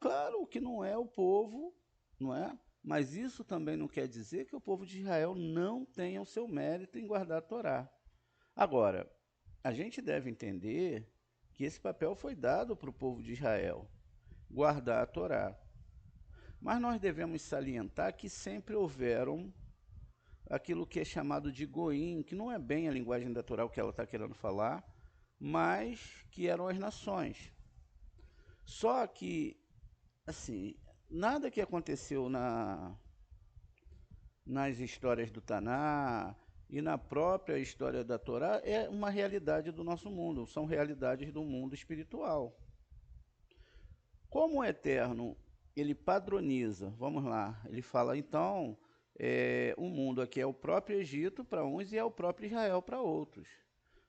Claro que não é o povo, não é? Mas isso também não quer dizer que o povo de Israel não tenha o seu mérito em guardar a Torá. Agora, a gente deve entender que esse papel foi dado para o povo de Israel, guardar a Torá. Mas nós devemos salientar que sempre houveram aquilo que é chamado de goim, que não é bem a linguagem natural que ela está querendo falar, mas que eram as nações. Só que, assim, nada que aconteceu nas histórias do Taná e na própria história da Torá é uma realidade do nosso mundo, são realidades do mundo espiritual. Como o Eterno, ele padroniza, vamos lá, ele fala então, o mundo aqui é o próprio Egito para uns e é o próprio Israel para outros.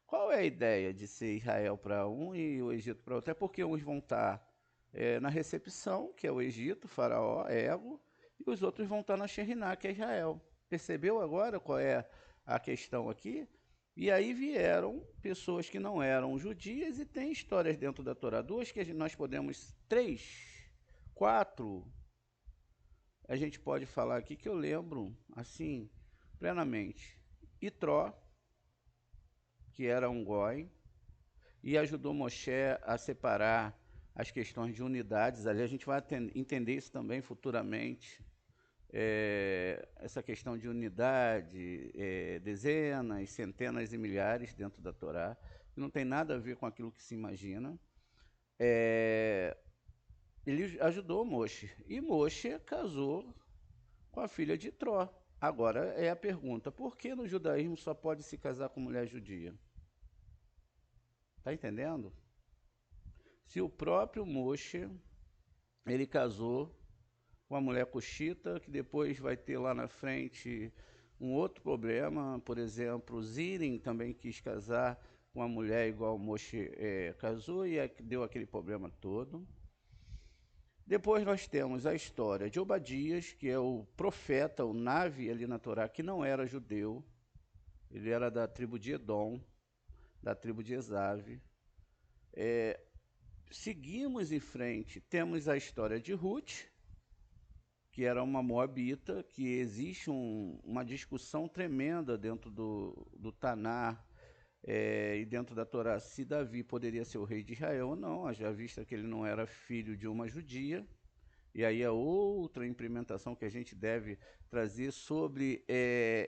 Qual é a ideia de ser Israel para um e o Egito para outro? É porque uns vão estar na recepção, que é o Egito, Faraó, Ego, e os outros vão estar na Sheriná, que é Israel. Percebeu agora qual é a questão aqui? E aí vieram pessoas que não eram judias e tem histórias dentro da Torá. Duas que nós podemos, três, quatro, a gente pode falar aqui que eu lembro, assim, plenamente. Itró, que era um goi, e ajudou Moshe a separar as questões de unidades. Ali a gente vai entender isso também futuramente. Essa questão de unidade, dezenas, centenas e milhares dentro da Torá, que não tem nada a ver com aquilo que se imagina. Ele ajudou Moshe, e Moshe casou com a filha de Itró. Agora é a pergunta, por que no judaísmo só pode se casar com mulher judia? Está entendendo? Se o próprio Moshe, ele casou com uma mulher cuxita, que depois vai ter lá na frente um outro problema, por exemplo, Zirin também quis casar com uma mulher igual Moshe casou e deu aquele problema todo. Depois nós temos a história de Obadias, que é o profeta, o Navi ali na Torá, que não era judeu, ele era da tribo de Edom, da tribo de Esav. Seguimos em frente, temos a história de Ruth, que era uma moabita, que existe uma discussão tremenda dentro do Taná e dentro da Torá, se Davi poderia ser o rei de Israel ou não, já vista que ele não era filho de uma judia. E aí é outra implementação que a gente deve trazer sobre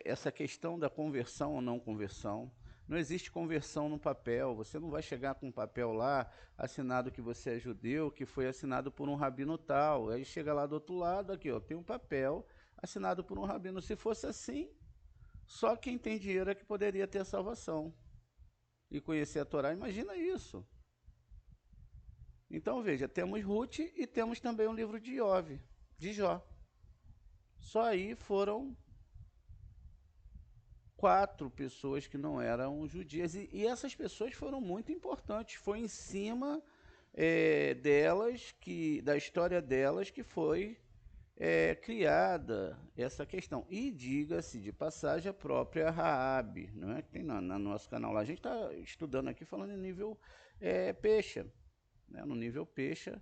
essa questão da conversão ou não conversão. Não existe conversão no papel, você não vai chegar com um papel lá, assinado que você é judeu, que foi assinado por um rabino tal. Aí chega lá do outro lado, aqui ó, tem um papel assinado por um rabino. Se fosse assim, só quem tem dinheiro é que poderia ter salvação e conhecer a Torá. Imagina isso. Então veja, temos Ruth e temos também o livro de Iov, de Jó. Só aí foram quatro pessoas que não eram judias. E essas pessoas foram muito importantes. Foi em cima delas, da história delas, que foi criada essa questão. E diga-se de passagem a própria Raabe, não é? Que tem no nosso canal lá. A gente está estudando aqui falando em nível peixe, né? No nível peixe,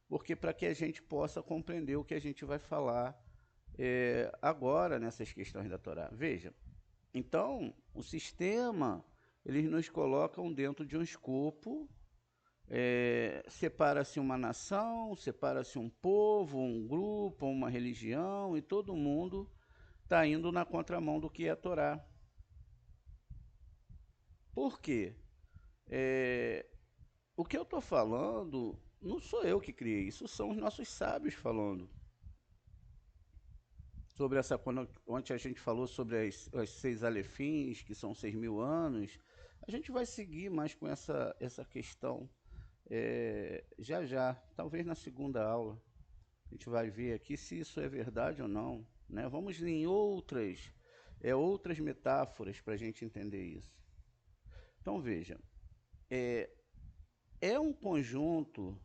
porque para que a gente possa compreender o que a gente vai falar agora nessas questões da Torá. Veja, então, o sistema, eles nos colocam dentro de um escopo, separa-se uma nação, separa-se um povo, um grupo, uma religião, e todo mundo está indo na contramão do que é a Torá. Por quê? O que eu estou falando, não sou eu que criei, isso são os nossos sábios falando. sobre essa, quando ontem a gente falou sobre as 6 alefins, que são 6.000 anos, a gente vai seguir mais com essa questão já já, talvez na segunda aula. A gente vai ver aqui se isso é verdade ou não, né? Vamos em outras metáforas para a gente entender isso. Então veja, é, é um conjunto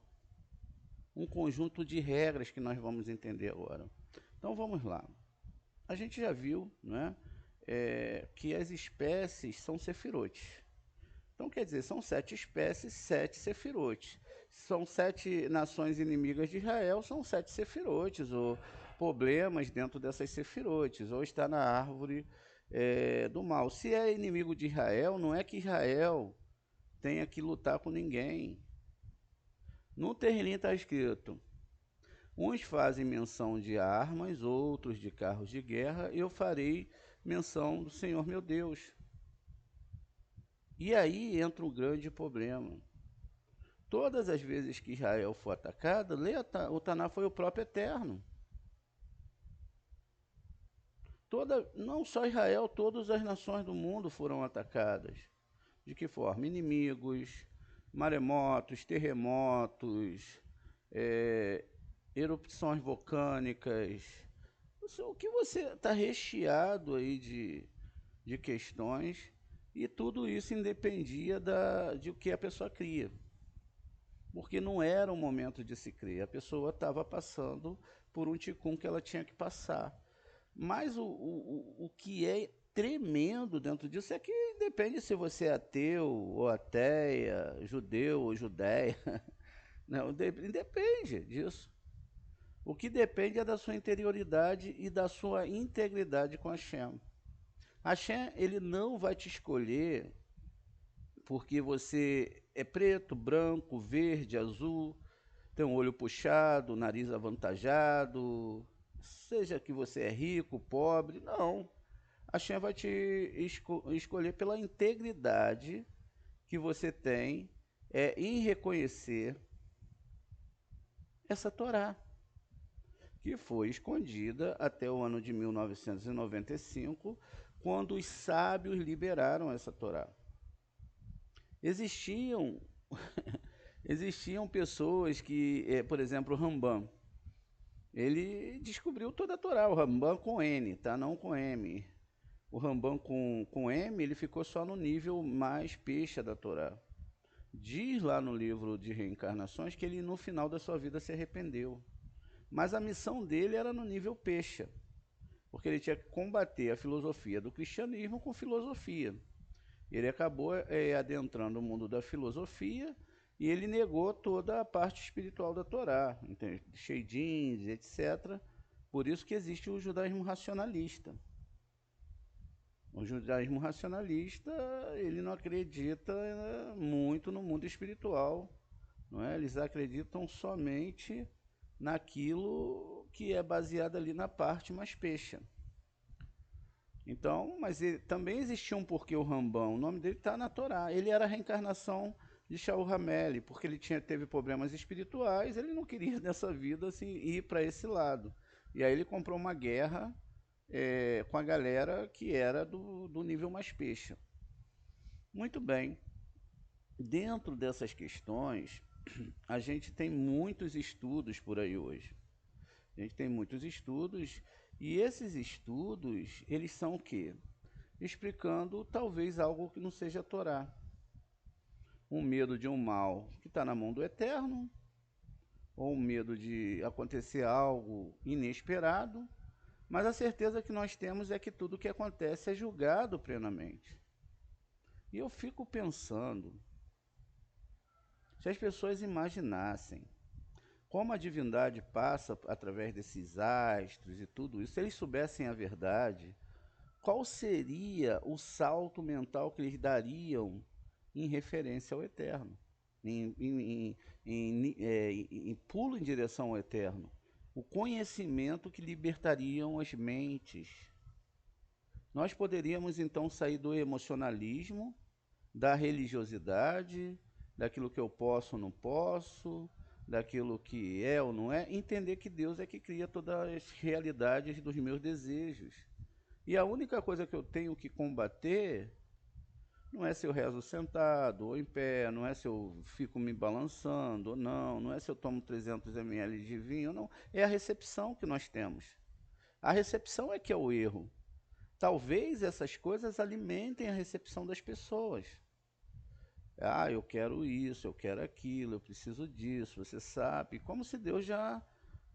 de regras que nós vamos entender agora. Então vamos lá. A gente já viu, né, que as espécies são sefirotes. Então quer dizer, são 7 espécies, 7 sefirotes. São 7 nações inimigas de Israel, são 7 sefirotes, ou problemas dentro dessas sefirotes, ou está na árvore do mal. Se é inimigo de Israel, não é que Israel tenha que lutar com ninguém. No terreninho está escrito: uns fazem menção de armas, outros de carros de guerra, eu farei menção do Senhor meu Deus. E aí entra um grande problema. Todas as vezes que Israel foi atacada, o Taná foi o próprio Eterno. Não só Israel, todas as nações do mundo foram atacadas. De que forma? Inimigos, maremotos, terremotos, é, erupções vulcânicas. O que você está recheado aí de questões, e tudo isso independia de o que a pessoa cria. Porque não era o momento de se criar, a pessoa estava passando por um ticum que ela tinha que passar. Mas o que é tremendo dentro disso é que depende se você é ateu ou ateia, judeu ou judeia. Não, depende disso. O que depende é da sua interioridade e da sua integridade com Hashem. Hashem, ele não vai te escolher porque você é preto, branco, verde, azul, tem um olho puxado, nariz avantajado, seja que você é rico, pobre, não. A Shem vai te escolher pela integridade que você tem em reconhecer essa Torá, que foi escondida até o ano de 1995, quando os sábios liberaram essa Torá. Existiam existiam pessoas que, por exemplo, o Rambam, ele descobriu toda a Torá, o Rambam com N, tá? Não com M. O Rambam com M, ele ficou só no nível mais peixe da Torá. Diz lá no livro de Reencarnações que ele no final da sua vida se arrependeu. Mas a missão dele era no nível peixe, porque ele tinha que combater a filosofia do cristianismo com filosofia. Ele acabou adentrando o mundo da filosofia e ele negou toda a parte espiritual da Torá, Sheidins, etc. Por isso que existe o judaísmo racionalista. O judaísmo racionalista, ele não acredita muito no mundo espiritual, não é? Eles acreditam somente naquilo que é baseado ali na parte mais peixa. Então, mas também existia um porquê o Rambam, o nome dele está na Torá. Ele era a reencarnação de Shaul Hameli, porque ele teve problemas espirituais, ele não queria nessa vida assim, ir para esse lado. E aí ele comprou uma guerra com a galera que era do nível mais peixe. Muito bem. Dentro dessas questões, a gente tem muitos estudos por aí hoje. A gente tem muitos estudos, e esses estudos, eles são o quê? Explicando talvez algo que não seja a Torá. Um medo de um mal que está na mão do Eterno, ou um medo de acontecer algo inesperado, mas a certeza que nós temos é que tudo que acontece é julgado plenamente. E eu fico pensando, se as pessoas imaginassem como a divindade passa através desses astros e tudo isso, se eles soubessem a verdade, qual seria o salto mental que eles dariam em referência ao Eterno, em pulo em direção ao Eterno? O conhecimento que libertariam as mentes. Nós poderíamos então sair do emocionalismo, da religiosidade, daquilo que eu posso ou não posso, daquilo que é ou não é, entender que Deus é que cria todas as realidades dos meus desejos. E a única coisa que eu tenho que combater não é se eu rezo sentado ou em pé, não é se eu fico me balançando ou não, não é se eu tomo 300 ml de vinho ou não, é a recepção que nós temos. A recepção é que é o erro. Talvez essas coisas alimentem a recepção das pessoas. Ah, eu quero isso, eu quero aquilo, eu preciso disso, você sabe. Como se Deus já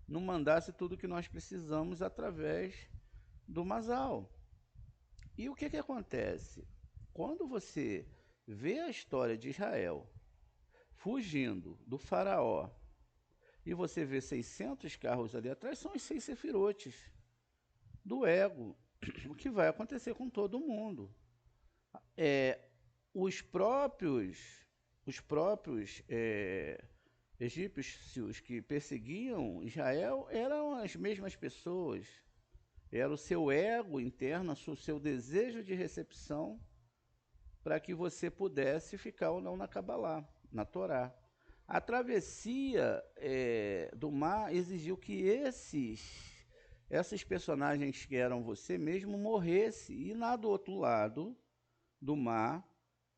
não mandasse tudo o que nós precisamos através do Masal. E o que acontece? Quando você vê a história de Israel fugindo do faraó e você vê 600 carros ali atrás, são os 6 sefirotes do ego, o que vai acontecer com todo mundo. É, os próprios, os próprios egípcios que perseguiam Israel eram as mesmas pessoas. Era o seu ego interno, o seu desejo de recepção para que você pudesse ficar ou não na Cabalá, na Torá. A travessia do mar exigiu que esses personagens que eram você mesmo morresse. E lá do outro lado do mar,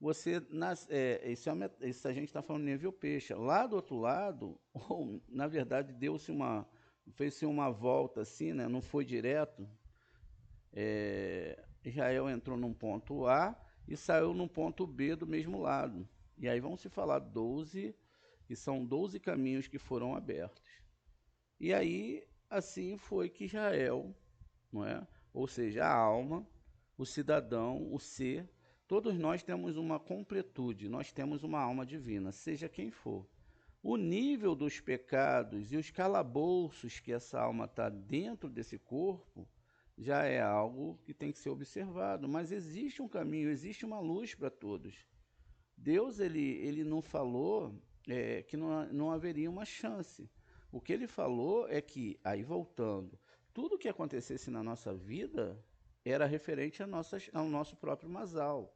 isso a gente está falando nível peixe. Lá do outro lado, na verdade, fez-se uma volta assim, né? Não foi direto. Israel entrou num ponto A e saiu num ponto B do mesmo lado. E aí vão se falar 12, que são 12 caminhos que foram abertos. E aí, assim foi que Israel, não é? Ou seja, a alma, o cidadão, o ser, todos nós temos uma completude, nós temos uma alma divina, seja quem for. O nível dos pecados e os calabouços que essa alma está dentro desse corpo já é algo que tem que ser observado. Mas existe um caminho, existe uma luz para todos. Deus ele não falou que não haveria uma chance. O que ele falou é que, aí voltando, tudo que acontecesse na nossa vida era referente ao nosso próprio Masal.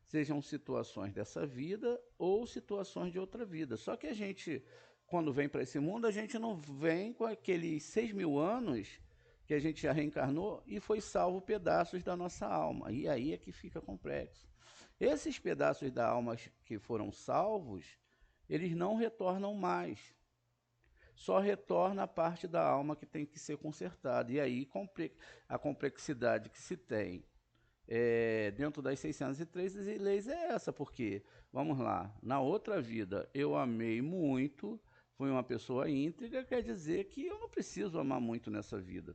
Sejam situações dessa vida ou situações de outra vida. Só que a gente, quando vem para esse mundo, a gente não vem com aqueles 6.000 anos que a gente já reencarnou e foi salvo pedaços da nossa alma. E aí é que fica complexo. Esses pedaços da alma que foram salvos, eles não retornam mais. Só retorna a parte da alma que tem que ser consertada. E aí a complexidade que se tem dentro das 613 leis é essa, porque, vamos lá, na outra vida eu amei muito, fui uma pessoa íntegra, quer dizer que eu não preciso amar muito nessa vida.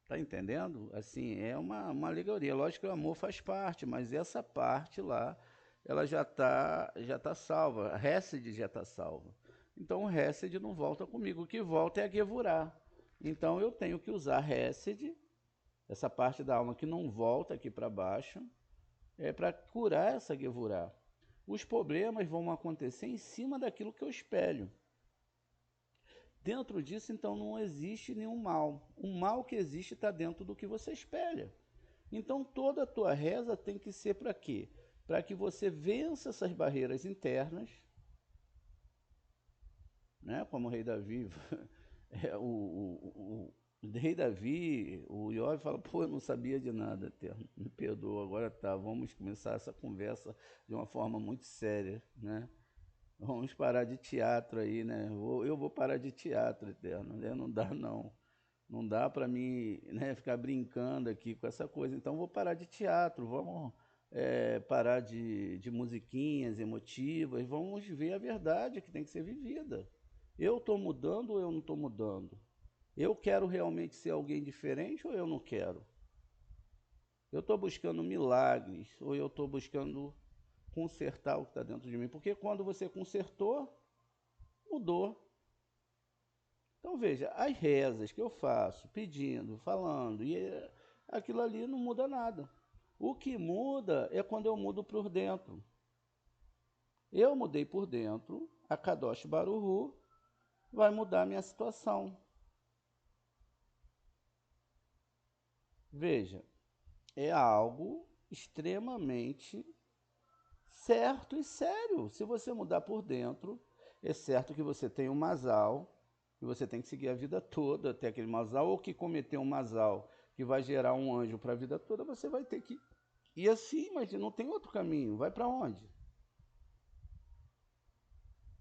Tá entendendo? Assim, é uma alegoria. Lógico que o amor faz parte, mas essa parte lá, ela já tá salva. A Hesed já está salva. Então o Hesed não volta comigo. O que volta é a Gevurah. Então eu tenho que usar Hesed, essa parte da alma que não volta aqui para baixo, para curar essa Gevurah. Os problemas vão acontecer em cima daquilo que eu espelho. Dentro disso, então, não existe nenhum mal. O mal que existe está dentro do que você espelha. Então, toda a tua reza tem que ser para quê? Para que você vença essas barreiras internas, né? Como o rei Davi, o rei Davi, o Iov fala, pô, eu não sabia de nada, Eterno, me perdoa, agora tá, vamos começar essa conversa de uma forma muito séria, né? Vamos parar de teatro aí, né? Eu vou parar de teatro, Eterno, né? Não dá não. Não dá para mim, né, ficar brincando aqui com essa coisa. Então vou parar de teatro, vamos parar de musiquinhas emotivas, vamos ver a verdade que tem que ser vivida. Eu estou mudando ou eu não estou mudando? Eu quero realmente ser alguém diferente ou eu não quero? Eu estou buscando milagres ou eu estou buscando consertar o que está dentro de mim? Porque quando você consertou, mudou. Então veja, as rezas que eu faço, pedindo, falando, e aquilo ali não muda nada. O que muda é quando eu mudo por dentro. Eu mudei por dentro, a Kadosh Baruhu vai mudar a minha situação. Veja, é algo extremamente certo e sério. Se você mudar por dentro, É certo que você tem um masal, que você tem que seguir a vida toda até aquele masal, ou que cometer um masal que vai gerar um anjo para a vida toda, você vai ter que ir assim, mas não tem outro caminho. Vai para onde?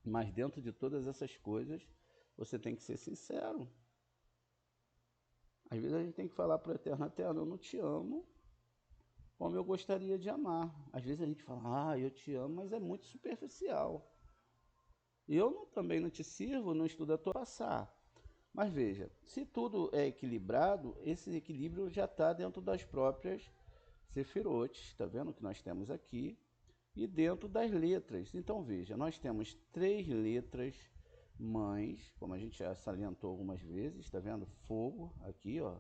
Mas dentro de todas essas coisas, você tem que ser sincero. Às vezes a gente tem que falar para o Eterno: Eterno, eu não te amo como eu gostaria de amar. Às vezes a gente fala: ah, eu te amo, mas é muito superficial. E eu também não te sirvo, não estudo a tua passar. Mas veja, se tudo é equilibrado, esse equilíbrio já está dentro das próprias sefirotes, está vendo que nós temos aqui, e dentro das letras. Então veja, nós temos 3 letras mães, como a gente já salientou algumas vezes, está vendo? Fogo, aqui, ó,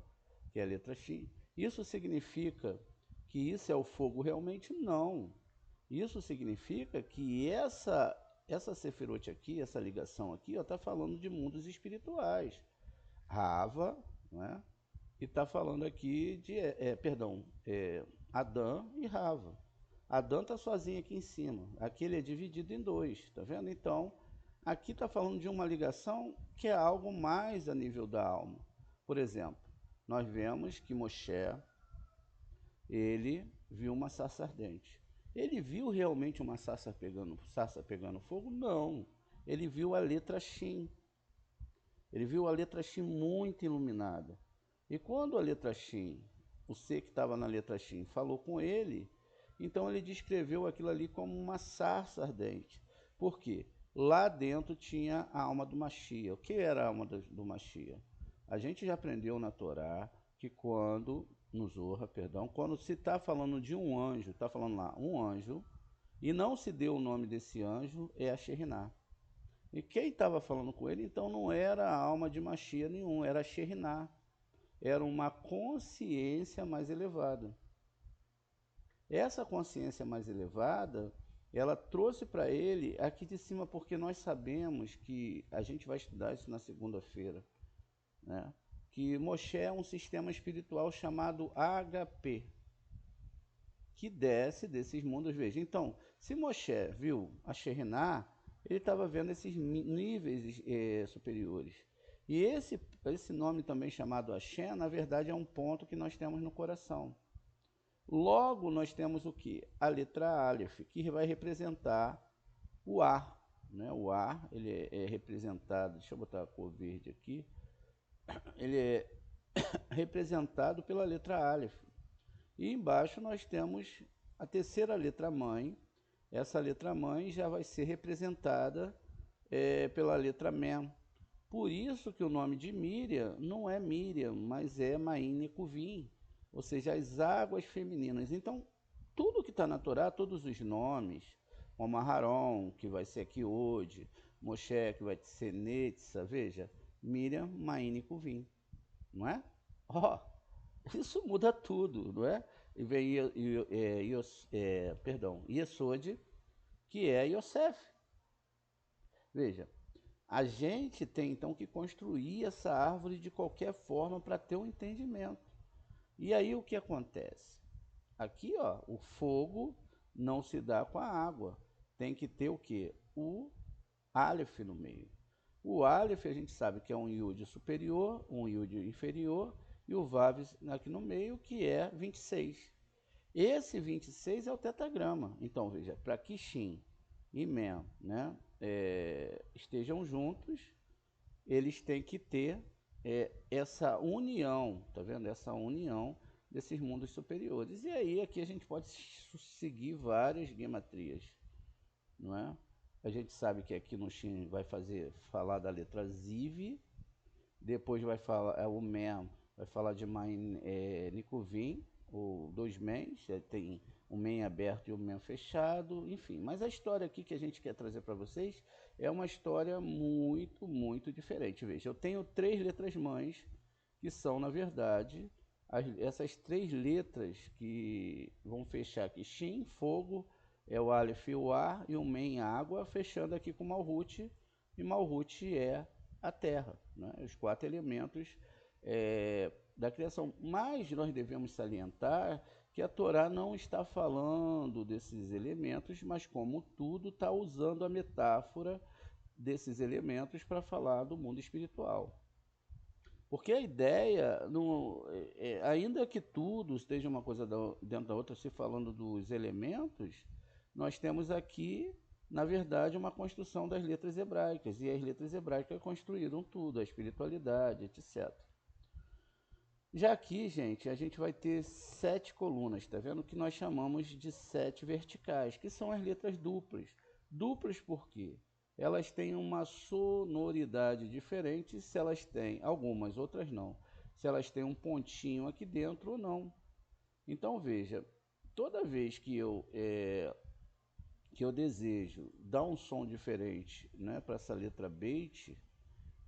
que é a letra X. Isso significa que isso é o fogo realmente? Não. Isso significa que essa sefirote aqui, essa ligação aqui, está falando de mundos espirituais. Rava, né? E está falando aqui de, Adã e Rava. Adã está sozinho aqui em cima. Aqui ele é dividido em dois, tá vendo? Então, aqui está falando de uma ligação que é algo mais a nível da alma. Por exemplo, nós vemos que Moshe, ele viu uma sarça ardente. Ele viu realmente uma sarça pegando fogo? Não. Ele viu a letra Shin. Ele viu a letra Shin muito iluminada. E quando a letra Shin, o ser que estava na letra Shin, falou com ele, então ele descreveu aquilo ali como uma sarça ardente. Por quê? Lá dentro tinha a alma do Mashiach. O que era a alma do Mashiach? A gente já aprendeu na Torá que no Zohar, perdão, quando se está falando de um anjo, está falando lá um anjo, e não se deu o nome desse anjo, é a Sheriná. E quem estava falando com ele, então, não era a alma de Mashiach nenhum, era a Sheriná. Era uma consciência mais elevada. Essa consciência mais elevada, ela trouxe para ele aqui de cima, porque nós sabemos que a gente vai estudar isso na segunda-feira, né? Que Moshe é um sistema espiritual chamado HP, que desce desses mundos. Veja, então, se Moshe viu a Sheriná, ele estava vendo esses níveis superiores. E esse nome também chamado Hashem, na verdade, é um ponto que nós temos no coração. Logo, nós temos o que? A letra Aleph, que vai representar o ar. Né? O ar, ele é representado, deixa eu botar a cor verde aqui, ele é representado pela letra Aleph. E embaixo nós temos a terceira letra mãe. Essa letra mãe já vai ser representada pela letra Mem. Por isso que o nome de Miriam não é Miriam, mas é Maine Kuvim, ou seja, as águas femininas. Então, tudo que está na Torá, todos os nomes, como Aharon, que vai ser aqui hoje, Moshe, que vai ser Netza, veja, Miriam, Maine Kuvim, não é? Ó, isso muda tudo, não é? E vem Yesod, que é Yosef. Veja, a gente tem então que construir essa árvore de qualquer forma para ter um entendimento. E aí o que acontece? Aqui, ó, o fogo não se dá com a água. Tem que ter o quê? O Aleph no meio. O Aleph a gente sabe que é um Yud superior, um Yud inferior, e o Vav aqui no meio, que é 26. Esse 26 é o tetagrama. Então, veja, para que Shin e Mem, né, estejam juntos, eles têm que ter essa união, tá vendo? Essa união desses mundos superiores. E aí, aqui a gente pode seguir várias gematrias, não é? A gente sabe que aqui no Shin vai falar da letra Ziv, depois vai falar, o Mem vai falar de Nikuvim, ou dois Mens, tem um Men aberto e um Men fechado, enfim. Mas a história aqui que a gente quer trazer para vocês é uma história muito, muito diferente. Veja, eu tenho 3 letras mães, que são, na verdade, essas 3 letras que vão fechar aqui. Shin, fogo, é o Aleph e o ar, e o Men, água, fechando aqui com Malhut, e Malhut é a terra, né? Os 4 elementos da criação. Mas nós devemos salientar que a Torá não está falando desses elementos, mas como tudo está usando a metáfora desses elementos para falar do mundo espiritual. Porque a ideia, não, ainda que tudo esteja uma coisa dentro da outra, se falando dos elementos, nós temos aqui, na verdade, uma construção das letras hebraicas. E as letras hebraicas construíram tudo, a espiritualidade, etc. Já aqui, gente, a gente vai ter 7 colunas, tá vendo? Que nós chamamos de 7 verticais, que são as letras duplas. Duplas por quê? Elas têm uma sonoridade diferente, se elas têm, algumas, outras não. Se elas têm um pontinho aqui dentro ou não. Então veja, toda vez que eu desejo dar um som diferente, né, para essa letra beit,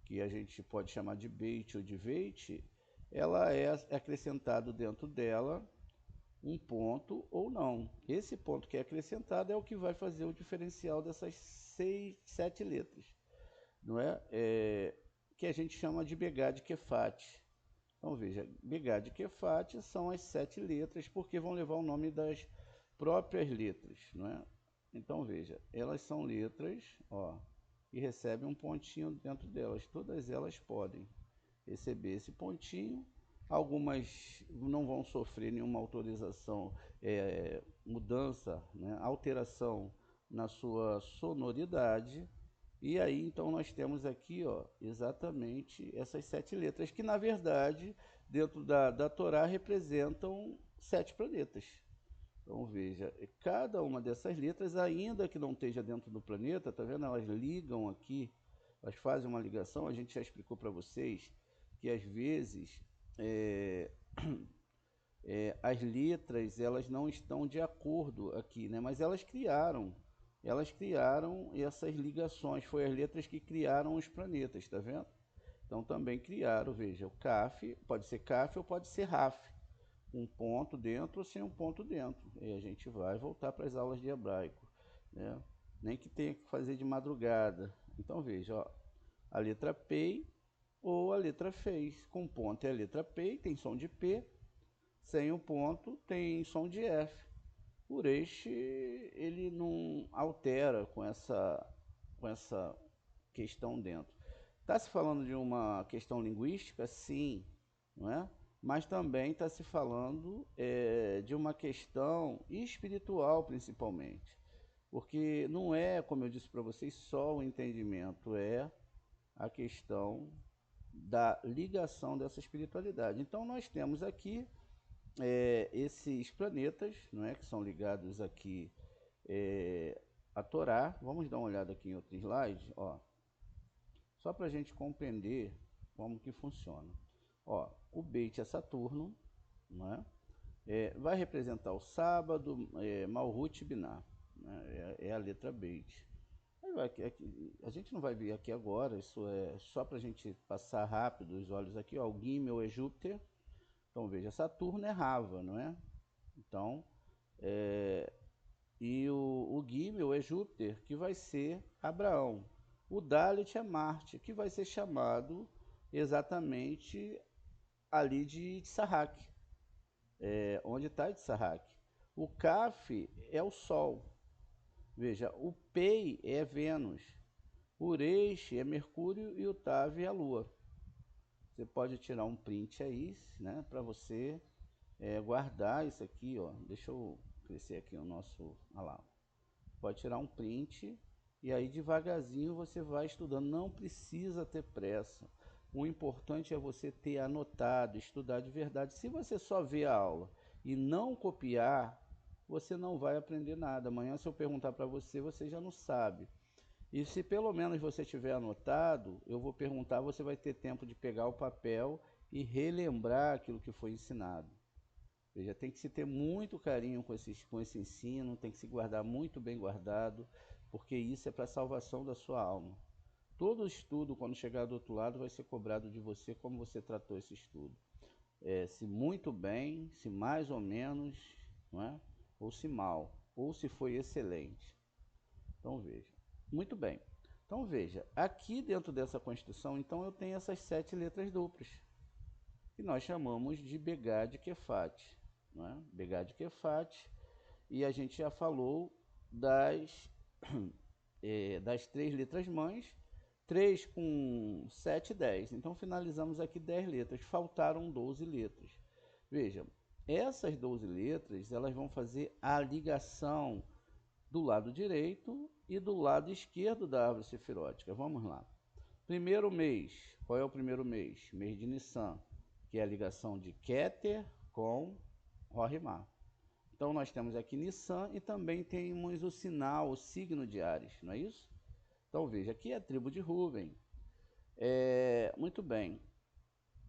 que a gente pode chamar de beit ou de veit, ela é acrescentado dentro dela um ponto ou não. Esse ponto que é acrescentado é o que vai fazer o diferencial dessas 7 letras, não é? Que a gente chama de Begad Kefat. Então veja, Begad Kefat são as 7 letras, porque vão levar o nome das próprias letras, não é? Então veja, elas são letras, ó, e recebem um pontinho dentro delas. Todas elas podem receber esse pontinho. Algumas não vão sofrer nenhuma autorização, mudança, né, alteração na sua sonoridade. E aí então nós temos aqui, ó, exatamente essas 7 letras, que na verdade, dentro da Torá, representam 7 planetas. Então veja, cada uma dessas letras, ainda que não esteja dentro do planeta, tá vendo? Elas ligam aqui, elas fazem uma ligação. A gente já explicou para vocês que às vezes é, as letras elas não estão de acordo aqui, né? Mas elas criaram essas ligações. Foi as letras que criaram os planetas, tá vendo? Então também criaram, veja, o Kaf, pode ser Kaf ou pode ser Raf, um ponto dentro ou sem um ponto dentro. E a gente vai voltar para as aulas de hebraico, né? Nem que tenha que fazer de madrugada. Então veja, ó, a letra P ou a letra fez. Com ponto é a letra P, tem som de P. Sem o ponto tem som de F. Por este, ele não altera com essa questão dentro. Está se falando de uma questão linguística? Sim, não é? Mas também está se falando de uma questão espiritual, principalmente. Porque não é, como eu disse para vocês, só o entendimento, é a questão da ligação dessa espiritualidade. Então nós temos aqui esses planetas, não é, que são ligados aqui a Torá. Vamos dar uma olhada aqui em outro slide, ó, só para a gente compreender como que funciona. Ó, o Beit é Saturno, não é? Vai representar o sábado, Malhut Binah, né? É a letra Beit. A gente não vai ver aqui agora, isso é só para a gente passar rápido os olhos aqui, ó, o Gimel é Júpiter. Então veja, Saturno é Rava, não é? Então, e o Gimel é Júpiter, que vai ser Abraão. O Dalet é Marte, que vai ser chamado exatamente ali de Tsarrak, onde está Tsarrak. O Kaf é o Sol. Veja, o Pei é Vênus. O Resh é Mercúrio e o Tav é a Lua. Você pode tirar um print aí, né, para você guardar isso aqui, ó. Deixa eu crescer aqui o nosso, olha lá. Pode tirar um print e aí devagarzinho você vai estudando. Não precisa ter pressa. O importante é você ter anotado, estudar de verdade. Se você só vê a aula e não copiar, você não vai aprender nada. Amanhã, se eu perguntar para você, você já não sabe. E se pelo menos você tiver anotado, eu vou perguntar, você vai ter tempo de pegar o papel e relembrar aquilo que foi ensinado. Veja, tem que se ter muito carinho com esse ensino, tem que se guardar muito bem guardado, porque isso é para a salvação da sua alma. Todo estudo, quando chegar do outro lado, vai ser cobrado de você como você tratou esse estudo. Se muito bem, se mais ou menos, não é? Ou se mal, ou se foi excelente. Então veja. Muito bem. Então veja, aqui dentro dessa Constituição, então eu tenho essas 7 letras duplas, que nós chamamos de Begad Kefat, não é? Begad Kefat, e a gente já falou das das 3 letras-mães, 3 com 7, 10. Então finalizamos aqui 10 letras, faltaram 12 letras. Veja, essas 12 letras, elas vão fazer a ligação do lado direito e do lado esquerdo da árvore sefirótica. Vamos lá. Primeiro mês, qual é o primeiro mês? Mês de Nissan, que é a ligação de Keter com Rohimá. Então nós temos aqui Nissan e também temos o sinal, o signo de Áries, não é isso? Então veja, aqui é a tribo de Rúben. Muito bem.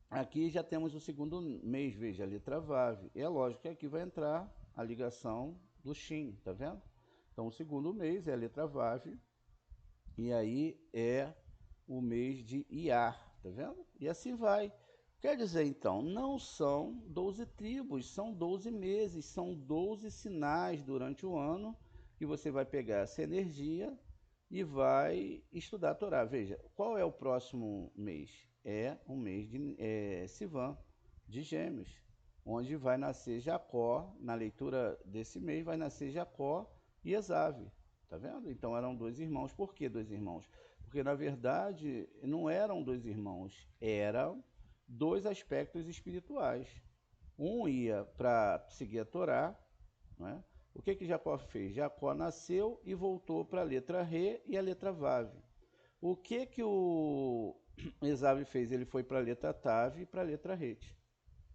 Aqui já temos o segundo mês, veja, a letra Vav. É lógico que aqui vai entrar a ligação do Shin, tá vendo? Então o segundo mês é a letra Vav e aí é o mês de Iar, tá vendo? E assim vai. Quer dizer, então, não são 12 tribos, são 12 meses, são 12 sinais durante o ano que você vai pegar essa energia e vai estudar a Torá. Veja, qual é o próximo mês? É o mês de Sivan, de Gêmeos, onde vai nascer Jacó. Na leitura desse mês vai nascer Jacó e Esav, tá vendo? Então eram dois irmãos. Por que dois irmãos? Porque na verdade não eram dois irmãos, eram dois aspectos espirituais. Um ia para seguir a Torá, né? O que que Jacó fez? Jacó nasceu e voltou para a letra Re e a letra Vav. O que que o Esav fez? Ele foi para a letra Tav e para a letra Het.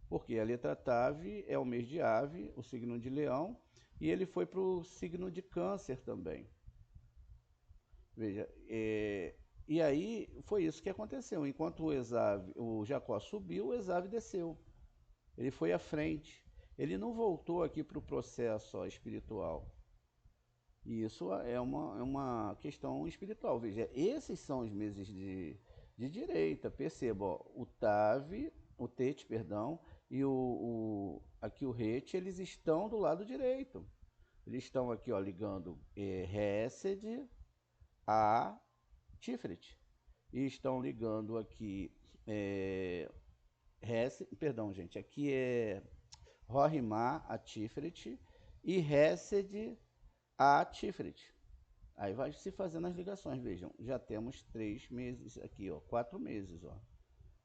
Porque a letra Tav é o mês de Ave, o signo de Leão, e ele foi para o signo de Câncer também. Veja, e aí foi isso que aconteceu. Enquanto o Jacó subiu, o Esav desceu. Ele foi à frente. Ele não voltou aqui para o processo espiritual. E isso é uma questão espiritual. Veja, esses são os meses de direita. Perceba, ó, o Tav, o Tet, perdão, e aqui o Het, eles estão do lado direito. Eles estão aqui, ó, ligando Hesed a Tiferet. E estão ligando aqui perdão, gente, aqui é Rohimá a Tiferet e Hesed a Tiferet. Aí vai se fazendo as ligações, vejam, já temos 3 meses aqui, ó, 4 meses, ó.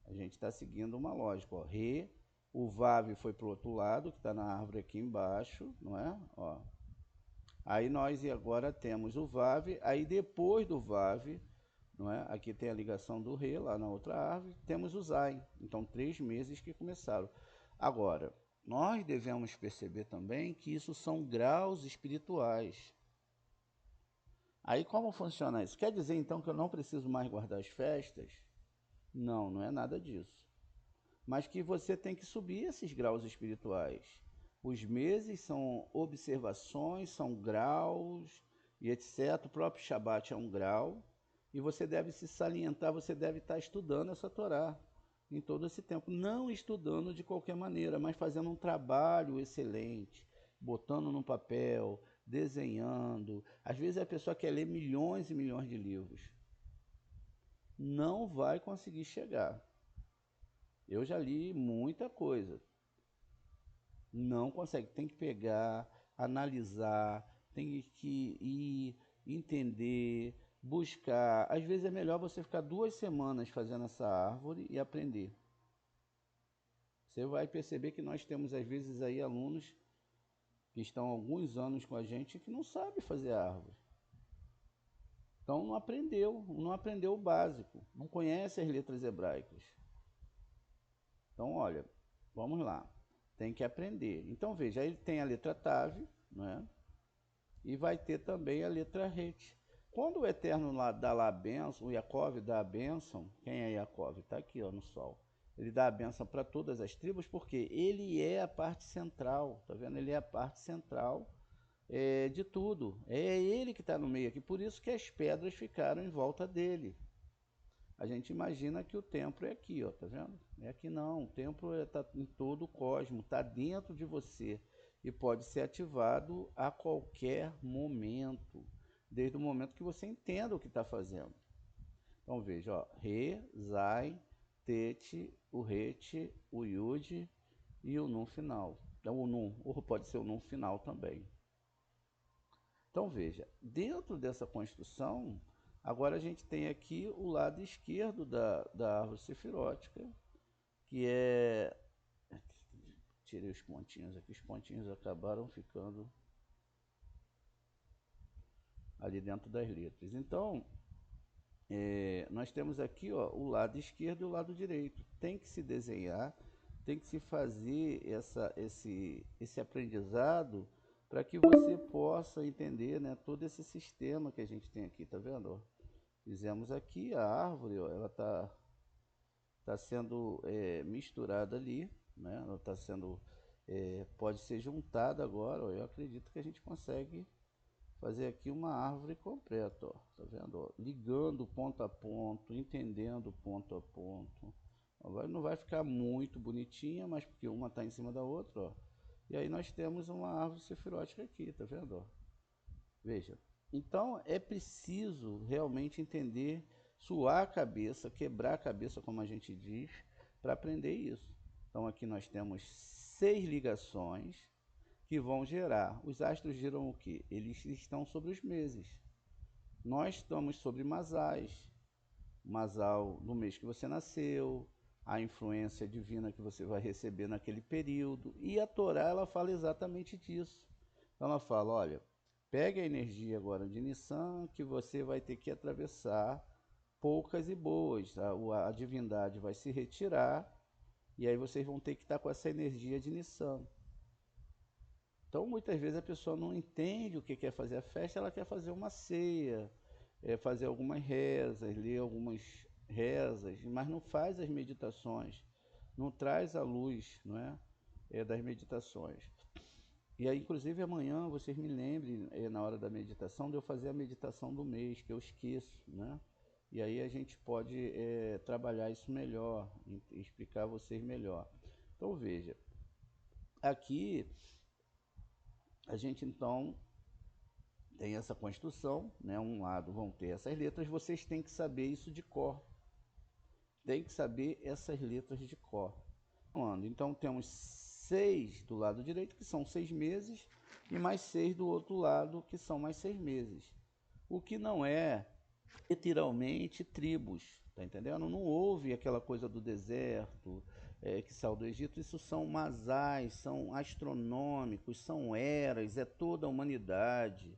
A gente está seguindo uma lógica, ó. O Vav foi para o outro lado, que está na árvore aqui embaixo, não é? Ó. Aí nós agora temos o Vav, aí depois do Vav, não é? Aqui tem a ligação do Re, lá na outra árvore, temos o Zain. Então, 3 meses que começaram. Agora, nós devemos perceber também que isso são graus espirituais. Aí como funciona isso? Quer dizer então que eu não preciso mais guardar as festas? Não, não é nada disso. Mas que você tem que subir esses graus espirituais. Os meses são observações, são graus e etc. O próprio Shabat é um grau. E você deve se salientar, você deve estar estudando essa Torá em todo esse tempo. Não estudando de qualquer maneira, mas fazendo um trabalho excelente, botando no papel, desenhando. Às vezes a pessoa quer ler milhões e milhões de livros. Não vai conseguir chegar. Eu já li muita coisa. Não consegue. Tem que pegar, analisar, tem que ir, entender, buscar. Às vezes é melhor você ficar 2 semanas fazendo essa árvore e aprender. Você vai perceber que nós temos às vezes aí alunos que estão há alguns anos com a gente que não sabem fazer árvore. Então não aprendeu o básico, não conhece as letras hebraicas. Então, olha, vamos lá, tem que aprender. Então veja, aí tem a letra Tav, né? E vai ter também a letra Het. Quando o Eterno dá lá a bênção, o Yaakov dá a bênção, quem é Yaakov? Está aqui, ó, no sol. Ele dá a bênção para todas as tribos porque ele é a parte central, tá vendo? Ele é a parte central de tudo. É ele que está no meio aqui, por isso que as pedras ficaram em volta dele. A gente imagina que o templo é aqui, ó, tá vendo? É aqui não, o templo está em todo o cosmos, está dentro de você e pode ser ativado a qualquer momento, desde o momento que você entenda o que está fazendo. Então veja, ó, Re, Zai, Tet, o Het, o Yud e o Nun final. Então o Nun, ou pode ser o Nun final também. Então veja, dentro dessa construção, agora a gente tem aqui o lado esquerdo da árvore sefirótica, que é... Tirei os pontinhos aqui, os pontinhos acabaram ficando ali dentro das letras. Então, nós temos aqui, ó, o lado esquerdo e o lado direito. Tem que se desenhar, tem que se fazer esse aprendizado para que você possa entender, né, todo esse sistema que a gente tem aqui, tá vendo? Ó? Fizemos aqui a árvore, ó, ela tá sendo misturada ali, né? Ela está sendo, pode ser juntada agora, ó, eu acredito que a gente consegue fazer aqui uma árvore completa, ó, tá vendo? Ó, ligando ponto a ponto, entendendo ponto a ponto. Agora não vai ficar muito bonitinha, mas porque uma está em cima da outra, ó. E aí nós temos uma árvore sefirótica aqui, tá vendo? Ó? Veja. Então é preciso realmente entender, suar a cabeça, quebrar a cabeça, como a gente diz, para aprender isso. Então aqui nós temos 6 ligações que vão gerar. Os astros giram o quê? Eles estão sobre os meses. Nós estamos sobre masais. Masal no mês que você nasceu, a influência divina que você vai receber naquele período. E a Torá, ela fala exatamente disso. Então ela fala, olha, pegue a energia agora de Nissan, que você vai ter que atravessar poucas e boas. A divindade vai se retirar, e aí vocês vão ter que estar com essa energia de Nissan. Então, muitas vezes a pessoa não entende o que quer fazer a festa, ela quer fazer uma ceia, fazer algumas rezas, ler algumas rezas, mas não faz as meditações, não traz a luz, não é? Das meditações. E aí, inclusive, amanhã vocês me lembrem, na hora da meditação, de eu fazer a meditação do mês, que eu esqueço, né? E aí a gente pode trabalhar isso melhor, explicar a vocês melhor. Então, veja, aqui a gente então tem essa construção, né? Um lado vão ter essas letras, vocês têm que saber isso de cor. Tem que saber essas letras de cor. Então temos 6 do lado direito, que são 6 meses, e mais 6 do outro lado, que são mais 6 meses. O que não é literalmente tribos, tá entendendo? Não houve aquela coisa do deserto, que saiu do Egito. Isso são masais, são astronômicos, são eras, é toda a humanidade.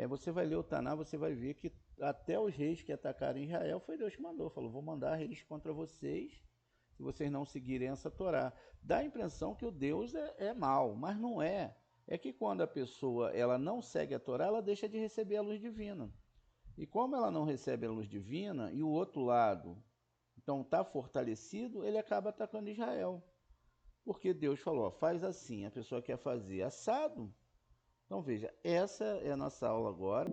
Você vai ler o Taná, você vai ver que até os reis que atacaram Israel foi Deus que mandou. Falou, vou mandar reis contra vocês, se vocês não seguirem essa Torá. Dá a impressão que o Deus é mau, mas não é. É que quando a pessoa ela não segue a Torá, ela deixa de receber a luz divina. E como ela não recebe a luz divina, e o outro lado então está fortalecido, ele acaba atacando Israel. Porque Deus falou, ó, faz assim, a pessoa quer fazer assado. Então veja, essa é a nossa aula agora.